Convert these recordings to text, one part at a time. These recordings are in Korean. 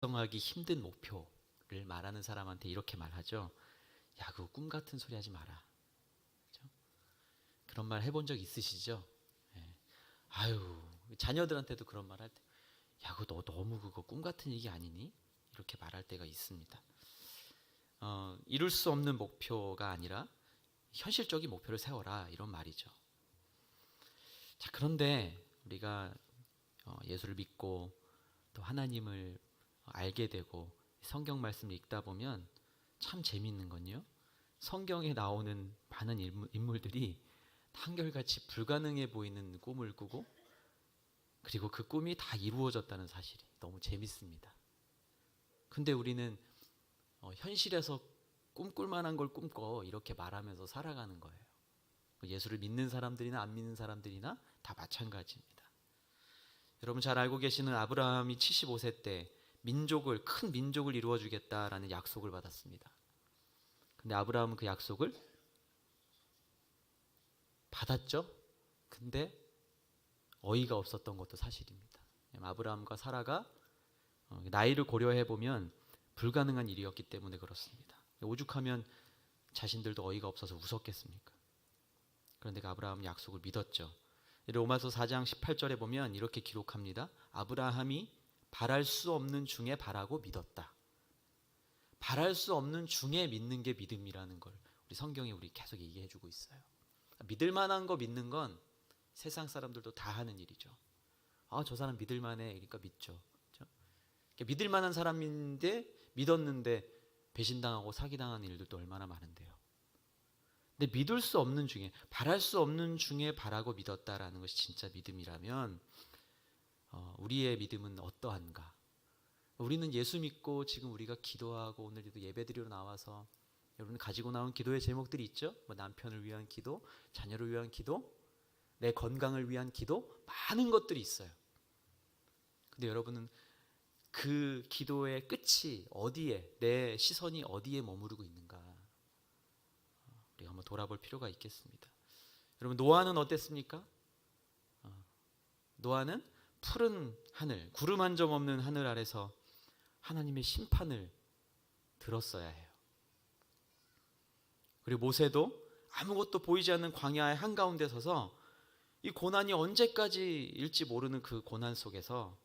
달성하기 힘든 목표를 말하는 사람한테 이렇게 말하죠. 야, 그거 꿈 같은 소리 하지 마라. 그렇죠? 그런 말 해본 적 있으시죠? 예. 아유, 자녀들한테도 그런 말 할 때, 야, 그거 너 너무 그거 꿈 같은 얘기 아니니? 이렇게 말할 때가 있습니다. 이룰 수 없는 목표가 아니라 현실적인 목표를 세워라, 이런 말이죠. 자, 그런데 우리가 예수를 믿고 또 하나님을 알게 되고 성경 말씀을 읽다 보면 참 재미있는 건요, 성경에 나오는 많은 인물들이 한결같이 불가능해 보이는 꿈을 꾸고 그리고 그 꿈이 다 이루어졌다는 사실이 너무 재밌습니다. 근데 우리는 현실에서 꿈꿀 만한 걸 꿈꿔 이렇게 말하면서 살아가는 거예요. 예수를 믿는 사람들이나 안 믿는 사람들이나 다 마찬가지입니다. 여러분 잘 알고 계시는 아브라함이 75세 때 큰 민족을 이루어주겠다라는 약속을 받았습니다. 근데 아브라함은 그 약속을 받았죠. 근데 어이가 없었던 것도 사실입니다. 아브라함과 사라가 나이를 고려해 보면 불가능한 일이었기 때문에 그렇습니다. 오죽하면 자신들도 어이가 없어서 웃었겠습니까? 그런데 그 아브라함은 약속을 믿었죠. 로마서 4장 18절에 보면 이렇게 기록합니다. 아브라함이 바랄 수 없는 중에 바라고 믿었다. 바랄 수 없는 중에 믿는 게 믿음이라는 걸 우리 성경이 우리 계속 얘기해 주고 있어요. 믿을 만한 거 믿는 건 세상 사람들도 다 하는 일이죠. 저 사람 믿을 만해. 그러니까 믿죠. 그렇죠? 믿을 만한 사람인데 믿었는데 배신당하고 사기당한 일들도 얼마나 많은데요. 근데 믿을 수 없는 중에, 바랄 수 없는 중에 바라고 믿었다라는 것이 진짜 믿음이라면 우리의 믿음은 어떠한가? 우리는 예수 믿고 지금 우리가 기도하고 오늘도 예배드리러 나와서 여러분 가지고 나온 기도의 제목들이 있죠? 남편을 위한 기도, 자녀를 위한 기도, 내 건강을 위한 기도, 많은 것들이 있어요. 근데 여러분은 그 기도의 끝이 어디에, 내 시선이 어디에 머무르고 있는가? 우리가 한번 돌아볼 필요가 있겠습니다. 여러분 노아는 어땠습니까? 노아는 푸른 하늘, 구름 한 점 없는 하늘 아래서 하나님의 심판을 들었어야 해요. 그리고 모세도 아무것도 보이지 않는 광야의 한가운데 서서 이 고난이 언제까지일지 모르는 그 고난 속에서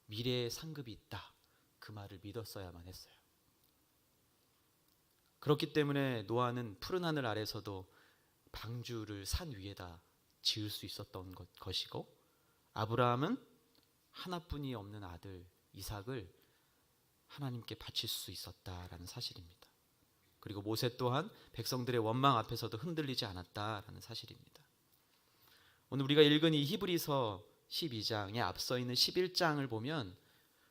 미래의 상급이 있다, 그 말을 믿었어야만 했어요. 그렇기 때문에 노아는 푸른 하늘 아래서도 방주를 산 위에다 지을 수 있었던 것이고, 아브라함은 하나뿐이 없는 아들 이삭을 하나님께 바칠 수 있었다라는 사실입니다. 그리고 모세 또한 백성들의 원망 앞에서도 흔들리지 않았다라는 사실입니다. 오늘 우리가 읽은 이 히브리서 12장에 앞서 있는 11장을 보면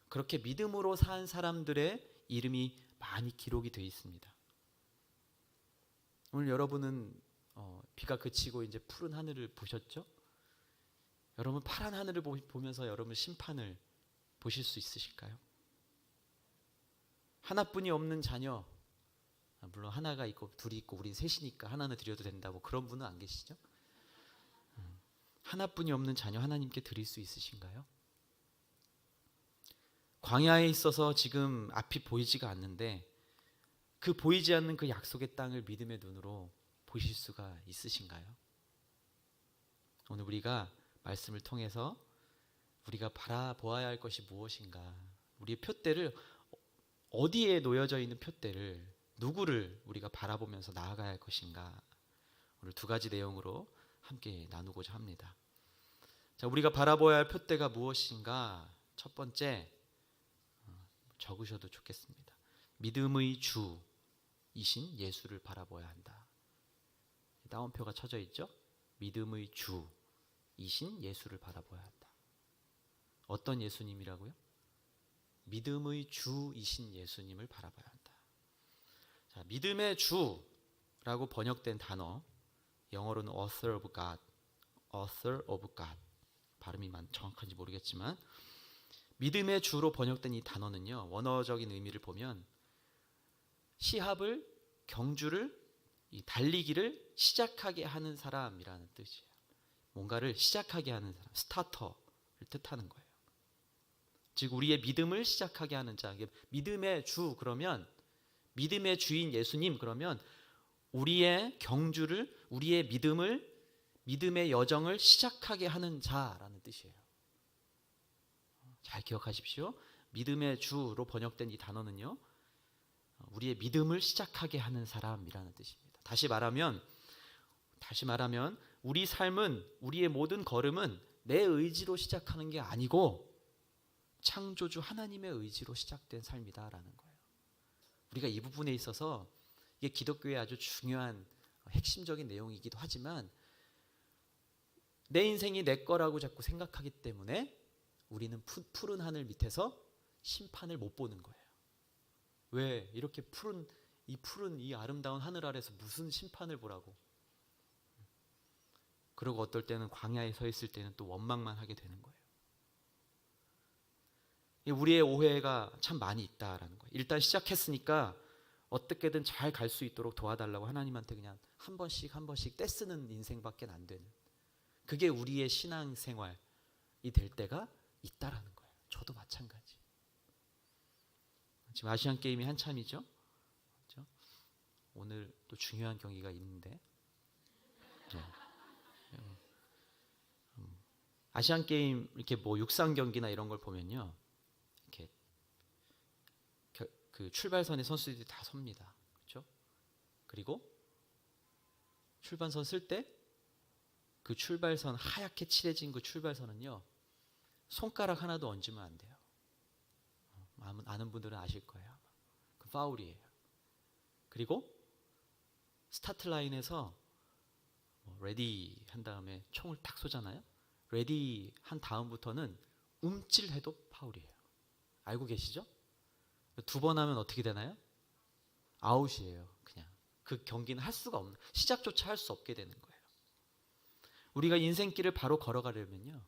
그렇게 믿음으로 산 사람들의 이름이 많이 기록이 되어 있습니다. 오늘 여러분은 비가 그치고 이제 푸른 하늘을 보셨죠? 여러분 파란 하늘을 보면서 여러분 심판을 보실 수 있으실까요? 하나뿐이 없는 자녀, 물론 하나가 있고 둘이 있고 우린 셋이니까 하나는 드려도 된다고 그런 분은 안 계시죠? 하나뿐이 없는 자녀 하나님께 드릴 수 있으신가요? 광야에 있어서 지금 앞이 보이지가 않는데 그 보이지 않는 그 약속의 땅을 믿음의 눈으로 보실 수가 있으신가요? 오늘 우리가 말씀을 통해서 우리가 바라보아야 할 것이 무엇인가, 우리의 표대를 어디에 놓여져 있는 표대를, 누구를 우리가 바라보면서 나아가야 할 것인가, 오늘 두 가지 내용으로 함께 나누고자 합니다. 자, 우리가 바라보아야 할 표대가 무엇인가? 첫 번째, 적으셔도 좋겠습니다. 믿음의 주이신 예수를 바라보아야 한다. 따옴표가 쳐져 있죠? 믿음의 주이신 예수를 바라보아야 한다. 어떤 예수님이라고요? 믿음의 주이신 예수님을 바라봐야 한다. 자, 믿음의 주라고 번역된 단어, 영어로는 author of God, author of God. 발음이 정확한지 모르겠지만 믿음의 주로 번역된 이 단어는요, 원어적인 의미를 보면 시합을, 경주를, 이 달리기를 시작하게 하는 사람이라는 뜻이에요. 뭔가를 시작하게 하는 사람, 스타터를 뜻하는 거예요. 즉 우리의 믿음을 시작하게 하는 자. 믿음의 주 그러면 믿음의 주인 예수님 그러면 우리의 경주를 우리의 믿음의 여정을 시작하게 하는 자라는 뜻이에요. 잘 기억하십시오. 믿음의 주로 번역된 이 단어는요, 우리의 믿음을 시작하게 하는 사람이라는 뜻입니다. 다시 말하면 우리 삶은 우리의 모든 걸음은 내 의지로 시작하는 게 아니고 창조주 하나님의 의지로 시작된 삶이다라는 거예요. 우리가 이 부분에 있어서 이게 기독교의 아주 중요한 핵심적인 내용이기도 하지만 내 인생이 내 거라고 자꾸 생각하기 때문에 우리는 푸른 하늘 밑에서 심판을 못 보는 거예요. 왜 이렇게 푸른 이 아름다운 하늘 아래서 무슨 심판을 보라고. 그리고 어떨 때는 광야에 서 있을 때는 또 원망만 하게 되는 거예요. 우리의 오해가 참 많이 있다라는 거예요. 일단 시작했으니까 어떻게든 잘 갈 수 있도록 도와달라고 하나님한테 그냥 한 번씩 떼쓰는 인생밖에 안 되는, 그게 우리의 신앙생활이 될 때가 있다라는 거예요. 저도 마찬가지. 지금 아시안 게임이 한참이죠. 그렇죠? 오늘 또 중요한 경기가 있는데 아시안 게임 이렇게 뭐 육상 경기나 이런 걸 보면요, 이렇게 그 출발선에 선수들이 다 섭니다. 그렇죠? 그리고 출발선 쓸 때 그 출발선 하얗게 칠해진 그 출발선은요, 손가락 하나도 얹으면 안 돼요. 아는 분들은 아실 거예요. 그 파울이에요. 그리고 스타트 라인에서 레디 한 다음에 총을 딱 쏘잖아요. 레디 한 다음부터는 움찔해도 파울이에요. 알고 계시죠? 두 번 하면 어떻게 되나요? 아웃이에요. 그냥 그 경기는 할 수가 없는, 시작조차 할 수 없게 되는 거예요. 우리가 인생길을 바로 걸어가려면요,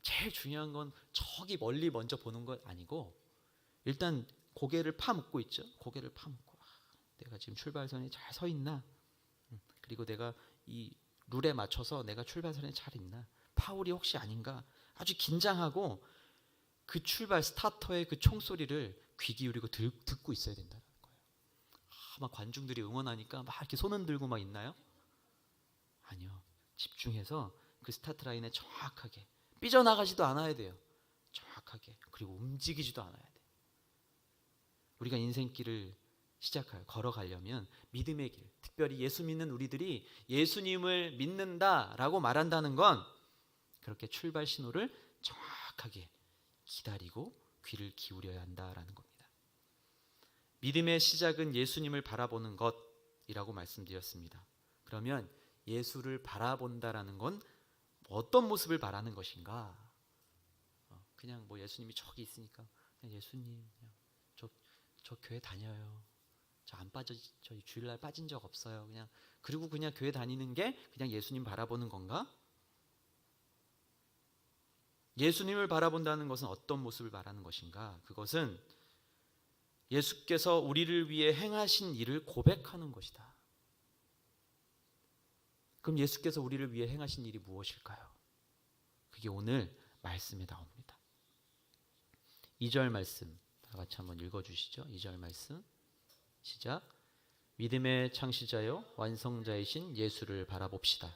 제일 중요한 건 저기 멀리 먼저 보는 것 아니고 일단 고개를 파묻고 있죠. 고개를 파묻고 내가 지금 출발선에 잘 서 있나? 그리고 내가 이 룰에 맞춰서 내가 출발선에 잘 있나? 파울이 혹시 아닌가? 아주 긴장하고 그 출발 스타터의 그 총소리를 귀 기울이고 듣고 있어야 된다는 거예요. 막 관중들이 응원하니까 막 이렇게 손 흔들고 막 있나요? 아니요. 집중해서 그 스타트 라인에 정확하게, 삐져나가지도 않아야 돼요. 정확하게. 그리고 움직이지도 않아야 돼요. 우리가 인생길을 걸어가려면 믿음의 길, 특별히 예수 믿는 우리들이 예수님을 믿는다라고 말한다는 건 그렇게 출발 신호를 정확하게 기다리고 귀를 기울여야 한다라는 겁니다. 믿음의 시작은 예수님을 바라보는 것이라고 말씀드렸습니다. 그러면 예수를 바라본다라는 건 어떤 모습을 바라는 것인가? 그냥 뭐 예수님이 저기 있으니까 그냥 예수님 그냥 저 교회 다녀요. 저희 주일날 빠진 적 없어요. 그리고 그냥 교회 다니는 게 그냥 예수님 바라보는 건가? 예수님을 바라본다는 것은 어떤 모습을 말하는 것인가? 그것은 예수께서 우리를 위해 행하신 일을 고백하는 것이다. 그럼 예수께서 우리를 위해 행하신 일이 무엇일까요? 그게 오늘 말씀에 나옵니다. 2절 말씀 다 같이 한번 읽어주시죠. 2절 말씀 시작. 믿음의 창시자요 완성자이신 예수를 바라봅시다.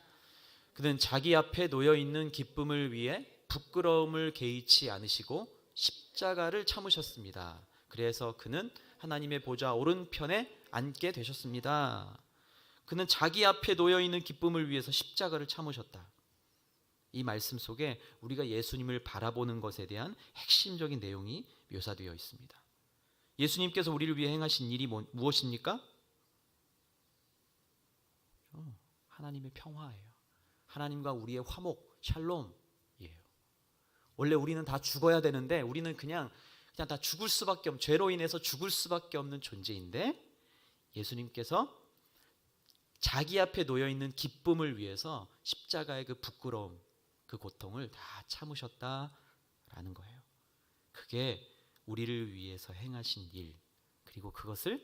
그는 자기 앞에 놓여있는 기쁨을 위해 부끄러움을 개의치 않으시고 십자가를 참으셨습니다. 그래서 그는 하나님의 보좌 오른편에 앉게 되셨습니다. 그는 자기 앞에 놓여있는 기쁨을 위해서 십자가를 참으셨다. 이 말씀 속에 우리가 예수님을 바라보는 것에 대한 핵심적인 내용이 묘사되어 있습니다. 예수님께서 우리를 위해 행하신 일이 무엇입니까? 하나님의 평화예요. 하나님과 우리의 화목, 샬롬이에요. 원래 우리는 다 죽어야 되는데 우리는 그냥 다 죽을 수밖에 없는, 죄로 인해서 죽을 수밖에 없는 존재인데 예수님께서 자기 앞에 놓여있는 기쁨을 위해서 십자가의 그 부끄러움, 그 고통을 다 참으셨다라는 거예요. 그게 우리를 위해서 행하신 일, 그리고 그것을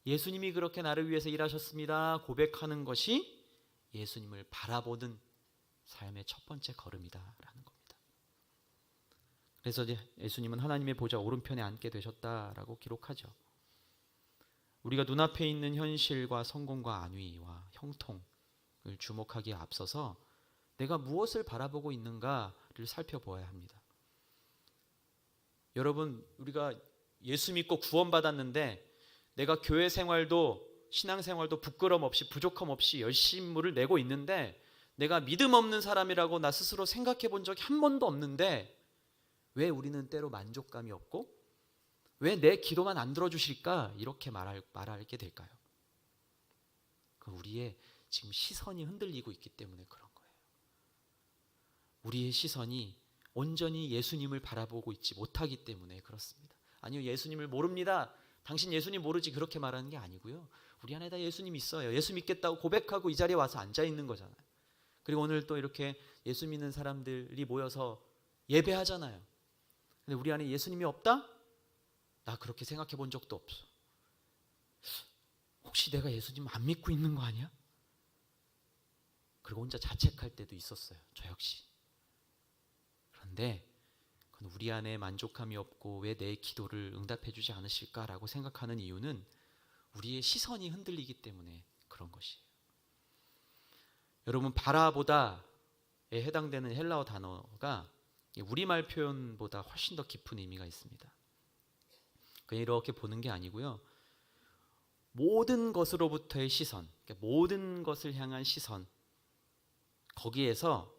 예수님이 그렇게 나를 위해서 일하셨습니다 고백하는 것이 예수님을 바라보는 삶의 첫 번째 걸음이다라는 겁니다. 그래서 이제 예수님은 하나님의 보좌 오른편에 앉게 되셨다라고 기록하죠. 우리가 눈앞에 있는 현실과 성공과 안위와 형통을 주목하기에 앞서서 내가 무엇을 바라보고 있는가를 살펴보아야 합니다. 여러분, 우리가 예수 믿고 구원받았는데 내가 교회 생활도 신앙생활도 부끄럼 없이 부족함 없이 열심을 내고 있는데 내가 믿음 없는 사람이라고 나 스스로 생각해 본 적이 한 번도 없는데 왜 우리는 때로 만족감이 없고 왜 내 기도만 안 들어주실까 이렇게 말하게 될까요? 우리의 지금 시선이 흔들리고 있기 때문에 그런 거예요. 우리의 시선이 온전히 예수님을 바라보고 있지 못하기 때문에 그렇습니다. 아니요, 예수님을 모릅니다. 당신 예수님 모르지 그렇게 말하는 게 아니고요. 우리 안에 다 예수님 있어요. 예수 믿겠다고 고백하고 이 자리에 와서 앉아 있는 거잖아요. 그리고 오늘 또 이렇게 예수 믿는 사람들이 모여서 예배하잖아요. 근데 우리 안에 예수님이 없다? 나 그렇게 생각해 본 적도 없어. 혹시 내가 예수님 안 믿고 있는 거 아니야? 그리고 혼자 자책할 때도 있었어요. 저 역시. 그런데 그건 우리 안에 만족함이 없고 왜 내 기도를 응답해 주지 않으실까라고 생각하는 이유는 우리의 시선이 흔들리기 때문에 그런 것이에요. 여러분, 바라보다에 해당되는 헬라어 단어가 우리말 표현보다 훨씬 더 깊은 의미가 있습니다. 그냥 이렇게 보는 게 아니고요. 모든 것으로부터의 시선, 그러니까 모든 것을 향한 시선, 거기에서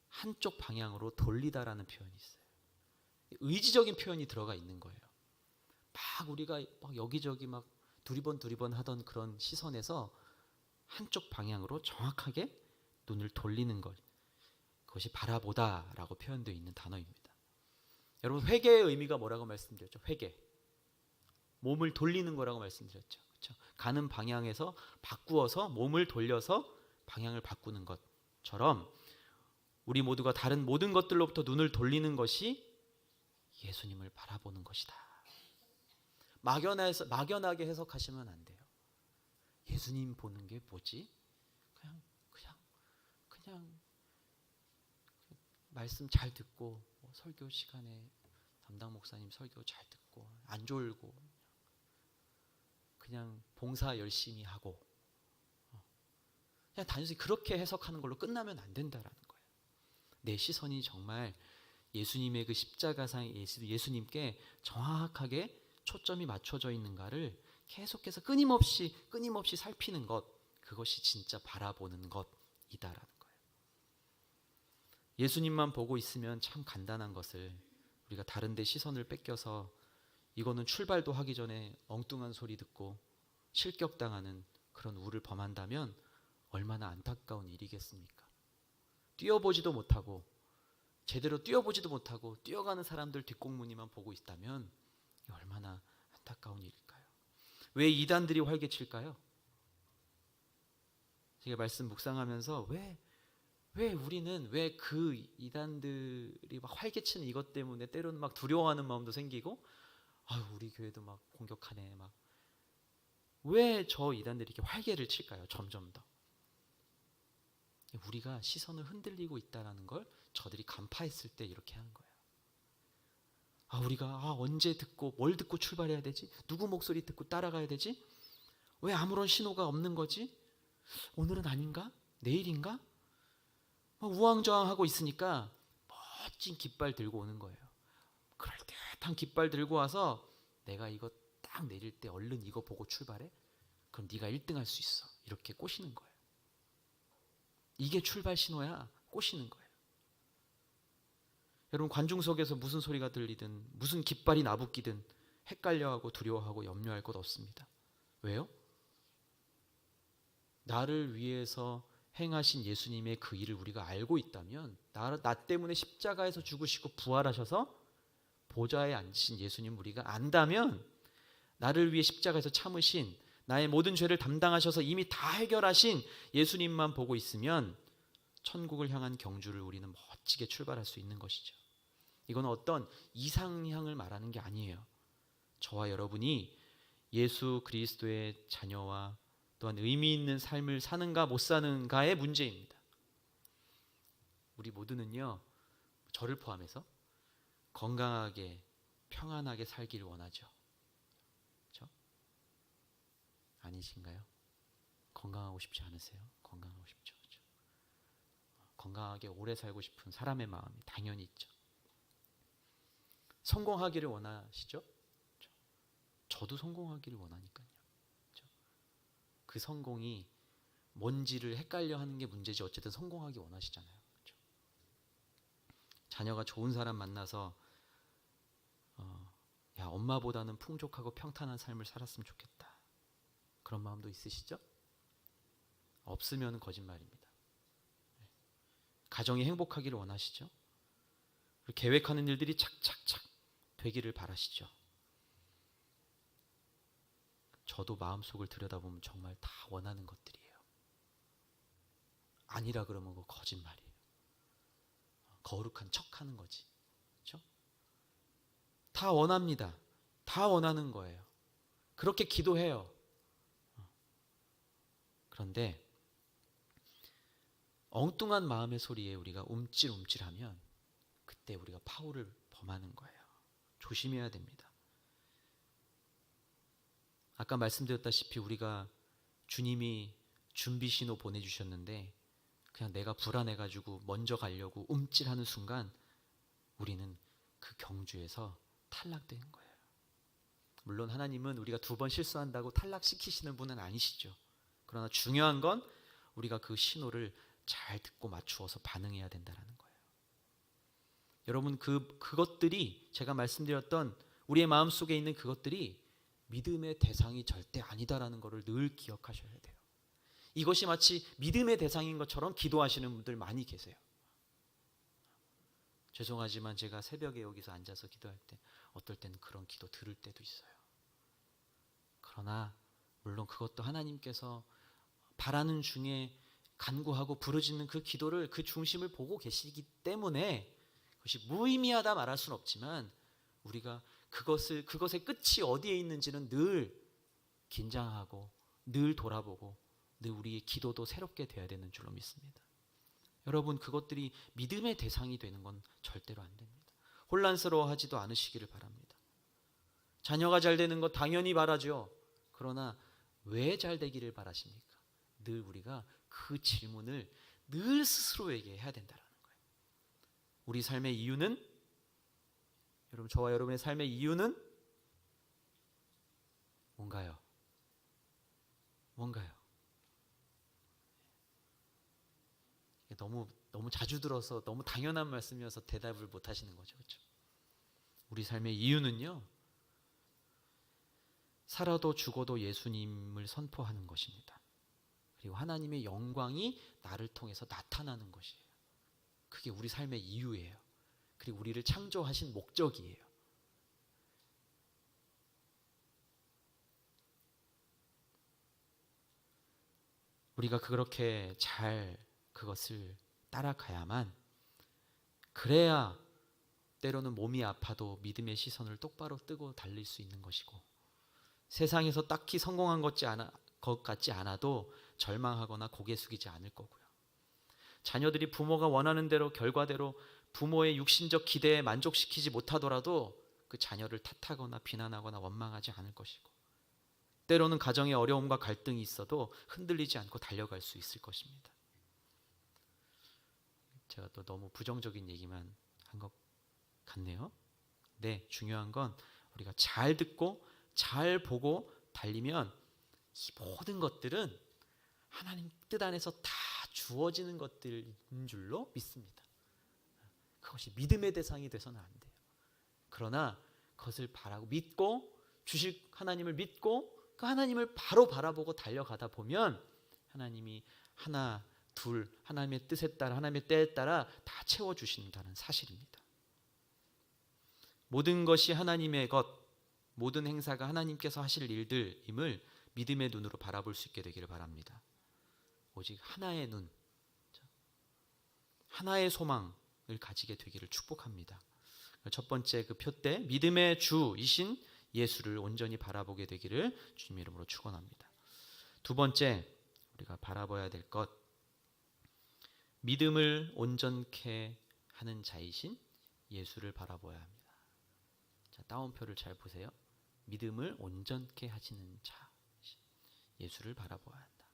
한쪽 방향으로 돌리다라는 표현이 있어요. 의지적인 표현이 들어가 있는 거예요. 막 우리가 막 여기저기 막 두리번 하던 그런 시선에서 한쪽 방향으로 정확하게 눈을 돌리는 것, 그것이 바라보다라고 표현되어 있는 단어입니다. 여러분, 회개의 의미가 뭐라고 말씀드렸죠? 회개. 몸을 돌리는 거라고 말씀드렸죠. 그렇죠? 가는 방향에서 바꾸어서 몸을 돌려서 방향을 바꾸는 것처럼 우리 모두가 다른 모든 것들로부터 눈을 돌리는 것이 예수님을 바라보는 것이다. 막연하게 해석하시면 안 돼요. 예수님 보는 게 뭐지? 그냥 말씀 잘 듣고 설교 시간에 담당 목사님 설교 잘 듣고 안 졸고 그냥 봉사 열심히 하고 그냥 단순히 그렇게 해석하는 걸로 끝나면 안 된다라는 거예요. 내 시선이 정말 예수님의 그 십자가상 예수님께 정확하게 초점이 맞춰져 있는가를 계속해서 끊임없이 살피는 것, 그것이 진짜 바라보는 것이다라는 거예요. 예수님만 보고 있으면 참 간단한 것을 우리가 다른 데 시선을 뺏겨서 이거는 출발도 하기 전에 엉뚱한 소리 듣고 실격당하는 그런 우를 범한다면 얼마나 안타까운 일이겠습니까? 뛰어보지도 못하고 제대로 뛰어보지도 못하고 뛰어가는 사람들 뒷공무니만 보고 있다면 얼마나 안타까운 일일까요? 왜 이단들이 활개칠까요? 제가 말씀 묵상하면서 왜 우리는 왜 그 이단들이 막 활개치는 이것 때문에 때로는 막 두려워하는 마음도 생기고 아유 우리 교회도 막 공격하네 막 왜 저 이단들이 이렇게 활개를 칠까요? 점점 더 우리가 시선을 흔들리고 있다는 걸 저들이 간파했을 때 이렇게 하는 거예요. 우리가 언제 듣고 뭘 듣고 출발해야 되지? 누구 목소리 듣고 따라가야 되지? 왜 아무런 신호가 없는 거지? 오늘은 아닌가? 내일인가? 우왕좌왕하고 있으니까 멋진 깃발 들고 오는 거예요. 그럴듯한 깃발 들고 와서 내가 이거 딱 내릴 때 얼른 이거 보고 출발해? 그럼 네가 1등 할 수 있어. 이렇게 꼬시는 거예요. 이게 출발 신호야. 꼬시는 거예요. 여러분 관중석에서 무슨 소리가 들리든 무슨 깃발이 나부끼든 헷갈려하고 두려워하고 염려할 것 없습니다. 왜요? 나를 위해서 행하신 예수님의 그 일을 우리가 알고 있다면 나 때문에 십자가에서 죽으시고 부활하셔서 보좌에 앉으신 예수님 우리가 안다면 나를 위해 십자가에서 참으신 나의 모든 죄를 담당하셔서 이미 다 해결하신 예수님만 보고 있으면 천국을 향한 경주를 우리는 멋지게 출발할 수 있는 것이죠. 이건 어떤 이상향을 말하는 게 아니에요. 저와 여러분이 예수 그리스도의 자녀와 또한 의미 있는 삶을 사는가 못 사는가의 문제입니다. 우리 모두는요, 저를 포함해서 건강하게 평안하게 살기를 원하죠. 그렇죠? 아니신가요? 건강하고 싶지 않으세요? 건강하고 싶죠. 그렇죠? 건강하게 오래 살고 싶은 사람의 마음이 당연히 있죠. 성공하기를 원하시죠? 그렇죠? 저도 성공하기를 원하니까요. 그렇죠? 그 성공이 뭔지를 헷갈려 하는 게 문제지 어쨌든 성공하기 원하시잖아요. 그렇죠? 자녀가 좋은 사람 만나서 야, 엄마보다는 풍족하고 평탄한 삶을 살았으면 좋겠다. 그런 마음도 있으시죠? 없으면 거짓말입니다. 가정이 행복하기를 원하시죠? 계획하는 일들이 착착착 되기를 바라시죠? 저도 마음속을 들여다보면 정말 다 원하는 것들이에요. 아니라 그러면 그거 거짓말이에요. 거룩한 척하는 거지. 그렇죠? 다 원합니다. 다 원하는 거예요. 그렇게 기도해요. 그런데 엉뚱한 마음의 소리에 우리가 움찔움찔하면 그때 우리가 파울을 범하는 거예요. 조심해야 됩니다. 아까 말씀드렸다시피 우리가 주님이 준비 신호 보내주셨는데 그냥 내가 불안해가지고 먼저 가려고 움찔하는 순간 우리는 그 경주에서 탈락되는 거예요. 물론 하나님은 우리가 2번 실수한다고 탈락시키시는 분은 아니시죠. 그러나 중요한 건 우리가 그 신호를 잘 듣고 맞추어서 반응해야 된다는 거예요. 여러분 그것들이 제가 말씀드렸던 우리의 마음속에 있는 그것들이 믿음의 대상이 절대 아니다라는 것을 늘 기억하셔야 돼요. 이것이 마치 믿음의 대상인 것처럼 기도하시는 분들 많이 계세요. 죄송하지만 제가 새벽에 여기서 앉아서 기도할 때 어떨 때는 그런 기도 들을 때도 있어요. 그러나 물론 그것도 하나님께서 바라는 중에 간구하고 부르짖는 그 기도를 그 중심을 보고 계시기 때문에 그것이 무의미하다 말할 수는 없지만 우리가 그것의 끝이 어디에 있는지는 늘 긴장하고 늘 돌아보고 늘 우리의 기도도 새롭게 돼야 되는 줄로 믿습니다. 여러분 그것들이 믿음의 대상이 되는 건 절대로 안 됩니다. 혼란스러워하지도 않으시기를 바랍니다. 자녀가 잘 되는 거 당연히 바라죠. 그러나 왜 잘 되기를 바라십니까? 늘 우리가 그 질문을 늘 스스로에게 해야 된다는 거예요. 우리 삶의 이유는 여러분 저와 여러분의 삶의 이유는 뭔가요? 뭔가요? 너무 자주 들어서 너무 당연한 말씀이어서 대답을 못 하시는 거죠. 그렇죠? 우리 삶의 이유는요. 살아도 죽어도 예수님을 선포하는 것입니다. 그리고 하나님의 영광이 나를 통해서 나타나는 것이에요. 그게 우리 삶의 이유예요. 그리고 우리를 창조하신 목적이에요. 우리가 그렇게 잘 그것을 따라가야만 그래야 때로는 몸이 아파도 믿음의 시선을 똑바로 뜨고 달릴 수 있는 것이고 세상에서 딱히 성공한 것 같지 않아도 절망하거나 고개 숙이지 않을 거고요. 자녀들이 부모가 원하는 대로 결과대로 부모의 육신적 기대에 만족시키지 못하더라도 그 자녀를 탓하거나 비난하거나 원망하지 않을 것이고 때로는 가정에 어려움과 갈등이 있어도 흔들리지 않고 달려갈 수 있을 것입니다. 제가 또 너무 부정적인 얘기만 한 것 같네요. 네, 중요한 건 우리가 잘 듣고 잘 보고 달리면 이 모든 것들은 하나님 뜻 안에서 다 주어지는 것들인 줄로 믿습니다. 그것이 믿음의 대상이 돼서는 안 돼요. 그러나 그것을 바라고 믿고 주실 하나님을 믿고 그 하나님을 바로 바라보고 달려가다 보면 하나님이 하나 둘 하나님의 뜻에 따라 하나님의 때에 따라 다 채워주신다는 사실입니다. 모든 것이 하나님의 것, 모든 행사가 하나님께서 하실 일들임을 믿음의 눈으로 바라볼 수 있게 되기를 바랍니다. 오직 하나의 눈, 하나의 소망을 가지게 되기를 축복합니다. 첫 번째 그 표대 믿음의 주이신 예수를 온전히 바라보게 되기를 주님 이름으로 축원합니다. 두 번째 우리가 바라봐야 될 것, 믿음을 온전케 하는 자이신 예수를 바라봐야 합니다. 자, 따옴표를 잘 보세요. 믿음을 온전케 하시는 자, 예수를 바라보아야 한다.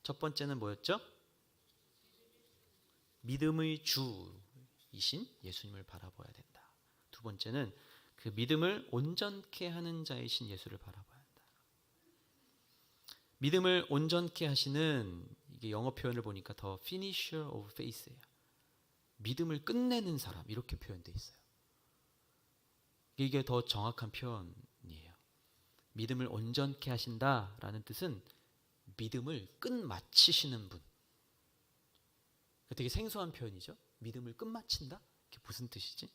첫 번째는 뭐였죠? 믿음의 주이신 예수님을 바라봐야 된다. 두 번째는 그 믿음을 온전케 하는 자이신 예수를 바라봐야 한다. 믿음을 온전케 하시는, 이게 영어 표현을 보니까 더 finisher of faith예요. 믿음을 끝내는 사람, 이렇게 표현되어 있어요. 이게 더 정확한 표현이에요. 믿음을 온전케 하신다라는 뜻은 믿음을 끝마치시는 분. 되게 생소한 표현이죠. 믿음을 끝마친다? 이게 무슨 뜻이지?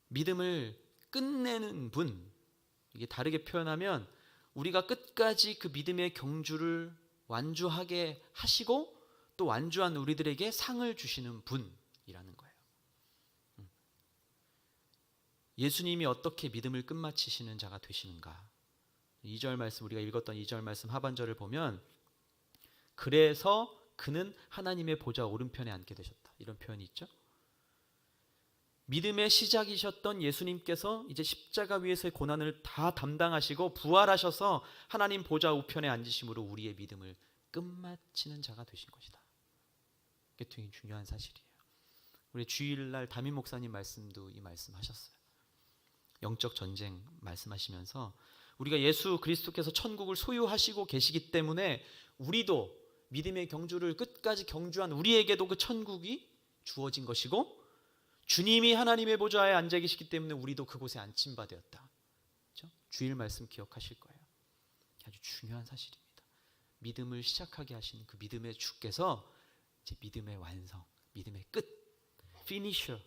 믿음을 끝내는 분. 이게 다르게 표현하면 우리가 끝까지 그 믿음의 경주를 완주하게 하시고 또 완주한 우리들에게 상을 주시는 분이라는 거예요. 예수님이 어떻게 믿음을 끝마치시는 자가 되시는가? 2절 말씀, 우리가 읽었던 2절 말씀 하반절을 보면 그래서 그는 하나님의 보좌 오른편에 앉게 되셨다, 이런 표현이 있죠. 믿음의 시작이셨던 예수님께서 이제 십자가 위에서의 고난을 다 담당하시고 부활하셔서 하나님 보좌 우편에 앉으심으로 우리의 믿음을 끝마치는 자가 되신 것이다. 이게 되게 중요한 사실이에요. 우리 주일날 담임 목사님 말씀도 이 말씀 하셨어요. 영적 전쟁 말씀하시면서 우리가 예수 그리스도께서 천국을 소유하시고 계시기 때문에 우리도 믿음의 경주를 끝까지 경주한 우리에게도 그 천국이 주어진 것이고, 주님이 하나님의 보좌에 앉아 계시기 때문에 우리도 그곳에 앉힌 바 되었다. 그렇죠? 주일 말씀 기억하실 거예요. 아주 중요한 사실입니다. 믿음을 시작하게 하신 그 믿음의 주께서 이제 믿음의 완성, 믿음의 끝, finisher.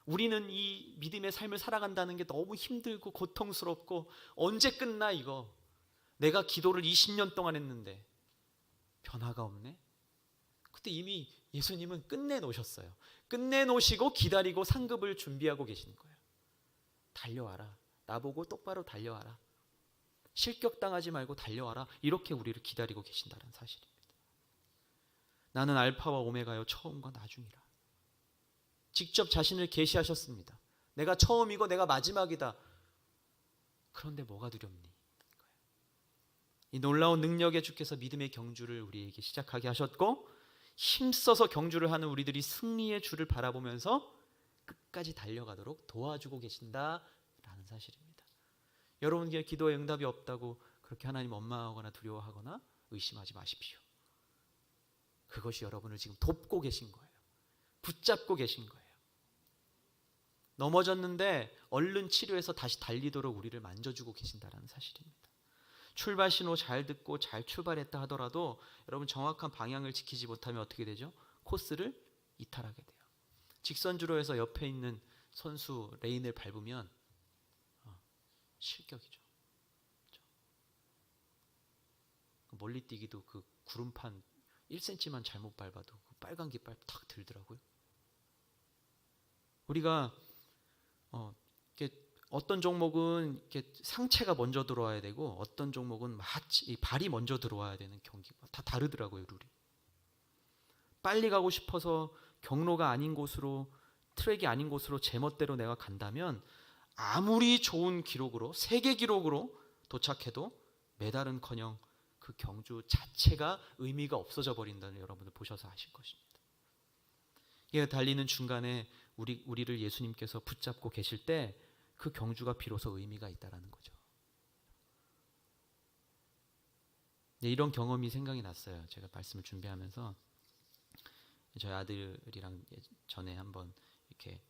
우리는 이 믿음의 삶을 살아간다는 게 너무 힘들고 고통스럽고, 언제 끝나 이거, 내가 기도를 20년 동안 했는데 변화가 없네. 그때 이미 예수님은 끝내놓으셨어요. 끝내놓으시고 기다리고 상급을 준비하고 계시는 거예요. 달려와라. 나보고 똑바로 달려와라. 실격당하지 말고 달려와라. 이렇게 우리를 기다리고 계신다는 사실입니다. 나는 알파와 오메가요, 처음과 나중이라. 직접 자신을 계시하셨습니다. 내가 처음이고 내가 마지막이다. 그런데 뭐가 두렵니? 이 놀라운 능력의 주께서 믿음의 경주를 우리에게 시작하게 하셨고, 힘써서 경주를 하는 우리들이 승리의 주를 바라보면서 끝까지 달려가도록 도와주고 계신다라는 사실입니다. 여러분께 기도에 응답이 없다고 그렇게 하나님 원망하거나 두려워하거나 의심하지 마십시오. 그것이 여러분을 지금 돕고 계신 거예요. 붙잡고 계신 거예요. 넘어졌는데 얼른 치료해서 다시 달리도록 우리를 만져주고 계신다는 사실입니다. 출발 신호 잘 듣고 잘 출발했다 하더라도 여러분 정확한 방향을 지키지 못하면 어떻게 되죠? 코스를 이탈하게 돼요. 직선주로 해서 옆에 있는 선수 레인을 밟으면 실격이죠. 그렇죠? 멀리 뛰기도 그 구름판 1cm만 잘못 밟아도 그 빨간 깃발 탁 들더라고요. 우리가 어떤 종목은 이렇게 상체가 먼저 들어와야 되고, 어떤 종목은 마치 발이 먼저 들어와야 되는 경기가 다 다르더라고요, 룰이. 빨리 가고 싶어서 경로가 아닌 곳으로, 트랙이 아닌 곳으로 제멋대로 내가 간다면 아무리 좋은 기록으로, 세계 기록으로 도착해도 메달은커녕 그 경주 자체가 의미가 없어져 버린다는 여러분들 보셔서 아실 것입니다. 이 달리는 중간에 우리를 예수님께서 붙잡고 계실 때 그 경주가 비로소 의미가 있다라는 거죠. 네, 이런 경험이 생각이 났어요. 제가 말씀을 준비하면서 저희 아들이랑 전에 한번 이렇게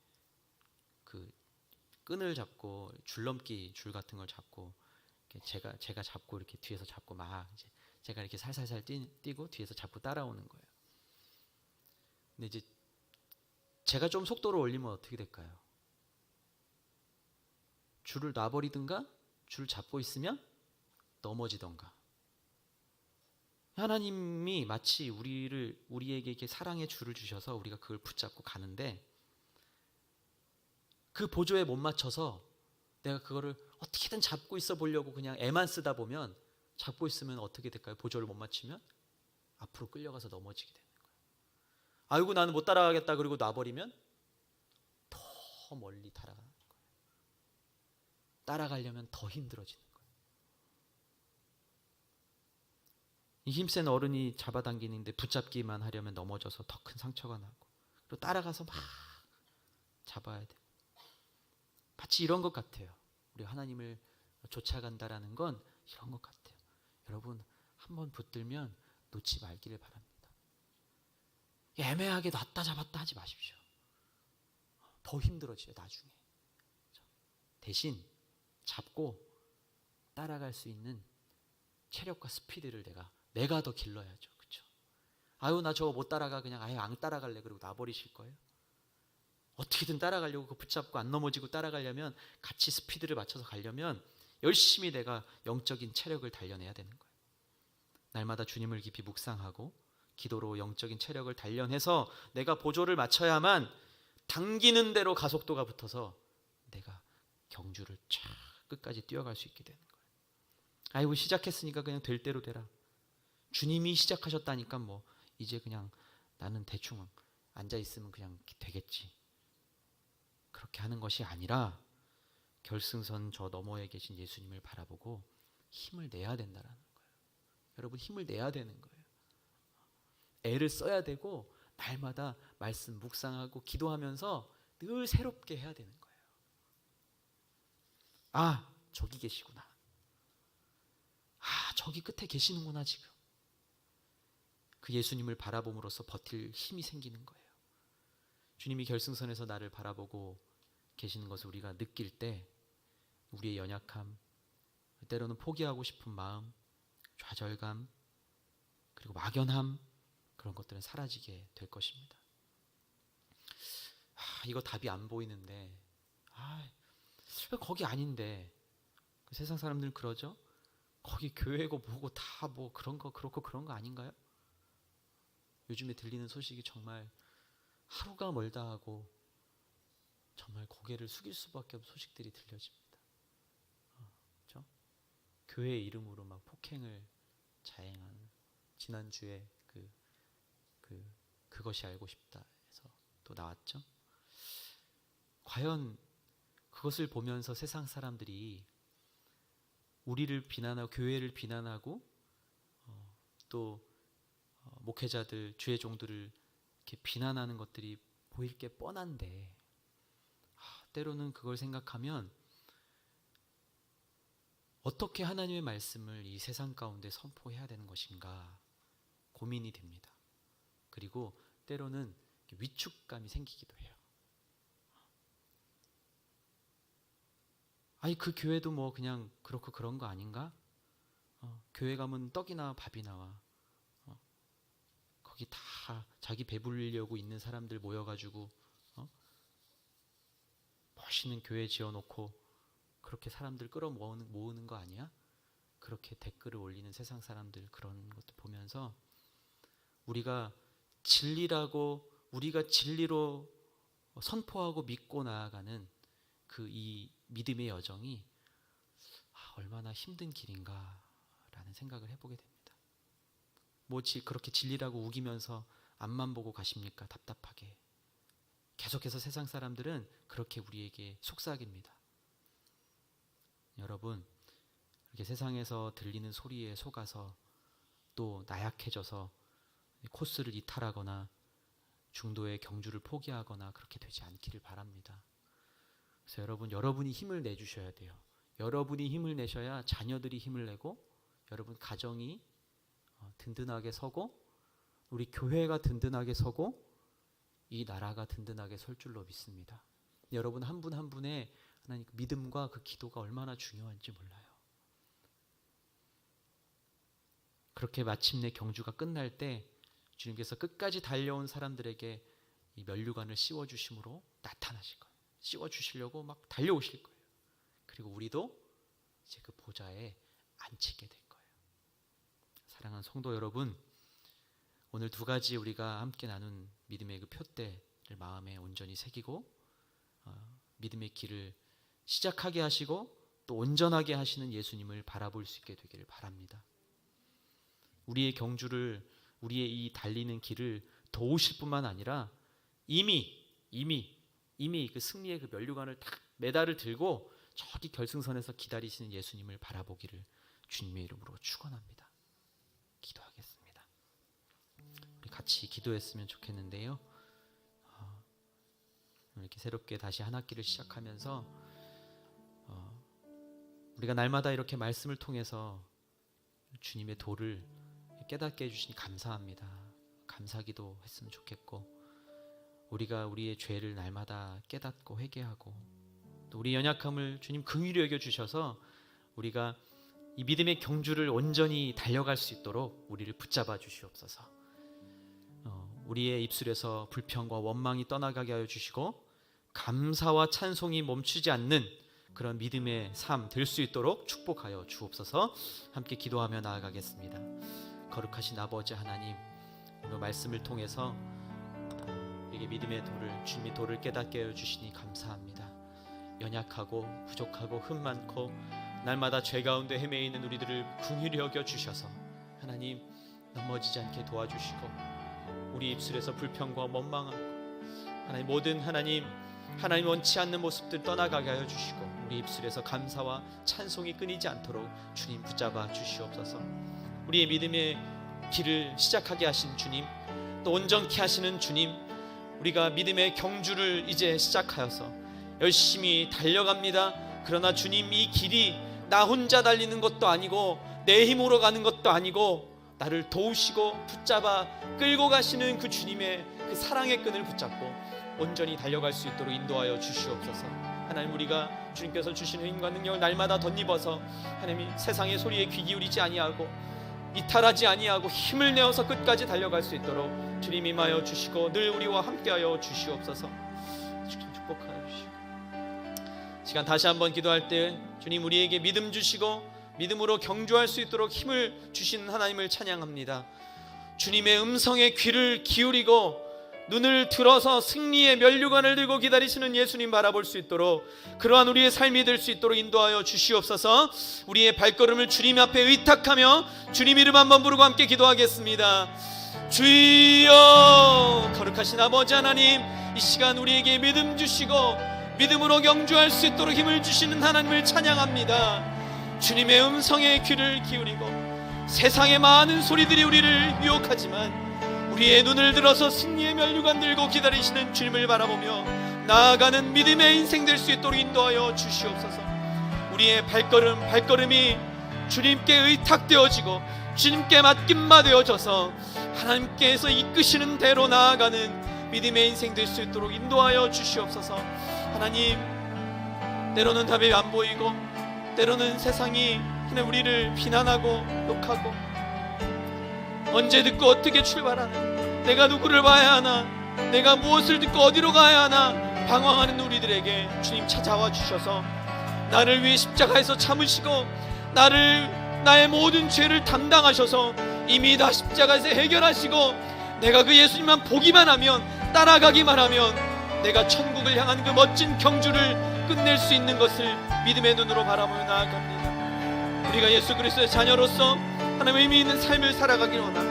그 끈을 잡고 줄넘기 줄 같은 걸 잡고 제가 잡고 이렇게 뒤에서 잡고 막 이제 제가 이렇게 살살살 뛰고 뒤에서 잡고 따라오는 거예요. 근데 이제 제가 좀 속도를 올리면 어떻게 될까요? 줄을 놔버리든가 줄 잡고 있으면 넘어지던가. 하나님이 마치 우리에게 이렇게 사랑의 줄을 주셔서 우리가 그걸 붙잡고 가는데, 그 보조에 못 맞춰서 내가 그거를 어떻게든 잡고 있어 보려고 그냥 애만 쓰다 보면, 잡고 있으면 어떻게 될까요? 보조를 못 맞추면 앞으로 끌려가서 넘어지게 되는 거예요. 아이고 나는 못 따라가겠다 그리고 놔버리면 더 더 멀리 달아가는 거예요. 따라가려면 더 힘들어지는 거예요. 이 힘센 어른이 잡아당기는데 붙잡기만 하려면 넘어져서 더 큰 상처가 나고, 그리고 따라가서 막 잡아야 돼요. 마치 이런 것 같아요. 우리 하나님을 쫓아간다라는 건 이런 것 같아요. 여러분, 한번 붙들면 놓지 말기를 바랍니다. 애매하게 놨다 잡았다 하지 마십시오. 더 힘들어져요, 나중에. 대신 잡고 따라갈 수 있는 체력과 스피드를 내가 더 길러야죠. 그렇죠? 아유, 나 저거 못 따라가. 그냥 아예 안 따라갈래. 그리고 놔버리실 거예요? 어떻게든 따라가려고 그 붙잡고 안 넘어지고 따라가려면, 같이 스피드를 맞춰서 가려면 열심히 내가 영적인 체력을 단련해야 되는 거예요. 날마다 주님을 깊이 묵상하고 기도로 영적인 체력을 단련해서 내가 보조를 맞춰야만 당기는 대로 가속도가 붙어서 내가 경주를 쫙 끝까지 뛰어갈 수 있게 되는 거예요. 아이고, 시작했으니까 그냥 될 대로 되라. 주님이 시작하셨다니까 뭐 이제 그냥 나는 대충 앉아 있으면 그냥 되겠지. 그렇게 하는 것이 아니라 결승선 저 너머에 계신 예수님을 바라보고 힘을 내야 된다라는 거예요. 여러분, 힘을 내야 되는 거예요. 애를 써야 되고 날마다 말씀 묵상하고 기도하면서 늘 새롭게 해야 되는 거예요. 아, 저기 계시구나. 아, 저기 끝에 계시는구나. 지금 그 예수님을 바라봄으로써 버틸 힘이 생기는 거예요. 주님이 결승선에서 나를 바라보고 계시는 것을 우리가 느낄 때 우리의 연약함, 때로는 포기하고 싶은 마음, 좌절감, 그리고 막연함, 그런 것들은 사라지게 될 것입니다. 이거 답이 안 보이는데, 거기 아닌데. 세상 사람들은 그러죠? 거기 교회고 뭐고 다 뭐 그런 거 그렇고 그런 거 아닌가요? 요즘에 들리는 소식이 정말 하루가 멀다 하고 정말 고개를 숙일 수밖에 없는 소식들이 들려집니다. 그렇죠? 교회 이름으로 막 폭행을 자행하는, 지난주에 그것이 알고 싶다 해서 또 나왔죠. 과연 그것을 보면서 세상 사람들이 우리를 비난하고 교회를 비난하고 또 목회자들, 주의 종들을 이렇게 비난하는 것들이 보일 게 뻔한데, 때로는 그걸 생각하면 어떻게 하나님의 말씀을 이 세상 가운데 선포해야 되는 것인가 고민이 됩니다. 그리고 때로는 위축감이 생기기도 해요. 아니, 그 교회도 뭐 그냥 그렇고 그런 거 아닌가? 교회 가면 떡이나 밥이 나와. 거기 다 자기 배부르려고 있는 사람들 모여가지고 멋있는 교회 지어놓고 그렇게 사람들 모으는 거 아니야? 그렇게 댓글을 올리는 세상 사람들, 그런 것도 보면서 우리가 진리로 선포하고 믿고 나아가는 이 믿음의 여정이 얼마나 힘든 길인가라는 생각을 해보게 됩니다. 뭐 그렇게 진리라고 우기면서 앞만 보고 가십니까? 답답하게. 계속해서 세상 사람들은 그렇게 우리에게 속삭입니다. 여러분, 이렇게 세상에서 들리는 소리에 속아서 또 나약해져서 코스를 이탈하거나 중도의 경주를 포기하거나 그렇게 되지 않기를 바랍니다. 그래서 여러분이 힘을 내주셔야 돼요. 여러분이 힘을 내셔야 자녀들이 힘을 내고, 여러분 가정이 든든하게 서고, 우리 교회가 든든하게 서고, 이 나라가 든든하게 설 줄로 믿습니다. 여러분 한 분 한 분의 하나님 믿음과 그 기도가 얼마나 중요한지 몰라요. 그렇게 마침내 경주가 끝날 때 주님께서 끝까지 달려온 사람들에게 이 면류관을 씌워주심으로 나타나실 거예요. 씌워주시려고 막 달려오실 거예요. 그리고 우리도 이제 그 보좌에 앉히게 될 거예요. 사랑하는 성도 여러분, 오늘 두 가지 우리가 함께 나눈 믿음의 그 표대를 마음에 온전히 새기고 믿음의 길을 시작하게 하시고 또 온전하게 하시는 예수님을 바라볼 수 있게 되기를 바랍니다. 우리의 경주를, 우리의 이 달리는 길을 도우실 뿐만 아니라 이미 이미 그 승리의 그 면류관을 딱 메달을 들고 저기 결승선에서 기다리시는 예수님을 바라보기를 주님의 이름으로 축원합니다. 기도하겠습니다. 우리 같이 기도했으면 좋겠는데요. 이렇게 새롭게 다시 한 학기를 시작하면서 우리가 날마다 이렇게 말씀을 통해서 주님의 도를 깨닫게 해주시니 감사합니다. 감사기도 했으면 좋겠고, 우리가 우리의 죄를 날마다 깨닫고 회개하고, 또 우리 연약함을 주님 긍휼히 여겨주셔서 우리가 이 믿음의 경주를 온전히 달려갈 수 있도록 우리를 붙잡아 주시옵소서. 우리의 입술에서 불평과 원망이 떠나가게 하여 주시고, 감사와 찬송이 멈추지 않는 그런 믿음의 삶 될 수 있도록 축복하여 주옵소서. 함께 기도하며 나아가겠습니다. 거룩하신 아버지 하나님, 오늘 말씀을 통해서 우리에게 믿음의 도를, 주님의 도를 깨닫게 하여 주시니 감사합니다. 연약하고 부족하고 흠 많고 날마다 죄 가운데 헤매 있는 우리들을 긍휼히 여겨 주셔서 하나님 넘어지지 않게 도와주시고, 우리 입술에서 불평과 원망하고 하나님 모든 하나님 원치 않는 모습들 떠나가게 하여 주시고, 우리 입술에서 감사와 찬송이 끊이지 않도록 주님 붙잡아 주시옵소서. 우리의 믿음의 길을 시작하게 하신 주님, 또 온전케 하시는 주님, 우리가 믿음의 경주를 이제 시작하여서 열심히 달려갑니다. 그러나 주님, 이 길이 나 혼자 달리는 것도 아니고 내 힘으로 가는 것도 아니고 나를 도우시고 붙잡아 끌고 가시는 그 주님의 그 사랑의 끈을 붙잡고 온전히 달려갈 수 있도록 인도하여 주시옵소서. 하나님, 우리가 주님께서 주시는 힘과 능력을 날마다 덧입어서 하나님이 세상의 소리에 귀 기울이지 아니하고 이탈하지 아니하고 힘을 내어서 끝까지 달려갈 수 있도록 주님 임하여 주시고 늘 우리와 함께하여 주시옵소서. 주님 축복하여 주시고, 시간 다시 한번 기도할 때 주님 우리에게 믿음 주시고 믿음으로 경주할 수 있도록 힘을 주신 하나님을 찬양합니다. 주님의 음성에 귀를 기울이고 눈을 들어서 승리의 면류관을 들고 기다리시는 예수님 바라볼 수 있도록, 그러한 우리의 삶이 될 수 있도록 인도하여 주시옵소서. 우리의 발걸음을 주님 앞에 의탁하며 주님 이름 한번 부르고 함께 기도하겠습니다. 주여, 거룩하신 아버지 하나님, 이 시간 우리에게 믿음 주시고 믿음으로 경주할 수 있도록 힘을 주시는 하나님을 찬양합니다. 주님의 음성에 귀를 기울이고 세상의 많은 소리들이 우리를 유혹하지만 우리의 눈을 들어서 승리의 면류관 들고 기다리시는 주님을 바라보며 나아가는 믿음의 인생 될 수 있도록 인도하여 주시옵소서. 우리의 발걸음이 주님께 의탁되어지고 주님께 맡김받아져서 하나님께서 이끄시는 대로 나아가는 믿음의 인생 될 수 있도록 인도하여 주시옵소서. 하나님, 때로는 답이 안 보이고 때로는 세상이 우리를 비난하고 욕하고 언제 듣고 어떻게 출발하나, 내가 누구를 봐야 하나, 내가 무엇을 듣고 어디로 가야 하나 방황하는 우리들에게 주님 찾아와 주셔서 나를 위해 십자가에서 참으시고 나의 모든 죄를 담당하셔서 이미 다 십자가에서 해결하시고 내가 그 예수님만 보기만 하면, 따라가기만 하면 내가 천국을 향한 그 멋진 경주를 끝낼 수 있는 것을 믿음의 눈으로 바라보며 나아갑니다. 우리가 예수 그리스도의 자녀로서 하나님 의미 있는 삶을 살아가길 원하고,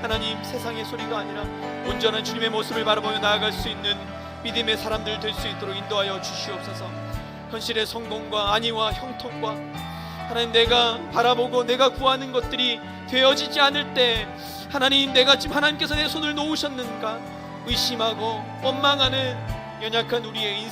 하나님 세상의 소리가 아니라 온전한 주님의 모습을 바라보며 나아갈 수 있는 믿음의 사람들 될 수 있도록 인도하여 주시옵소서. 현실의 성공과 안위와 형통과 하나님 내가 바라보고 내가 구하는 것들이 되어지지 않을 때 하나님, 내가 지금 하나님께서 내 손을 놓으셨는가 의심하고 원망하는 연약한 우리의 인생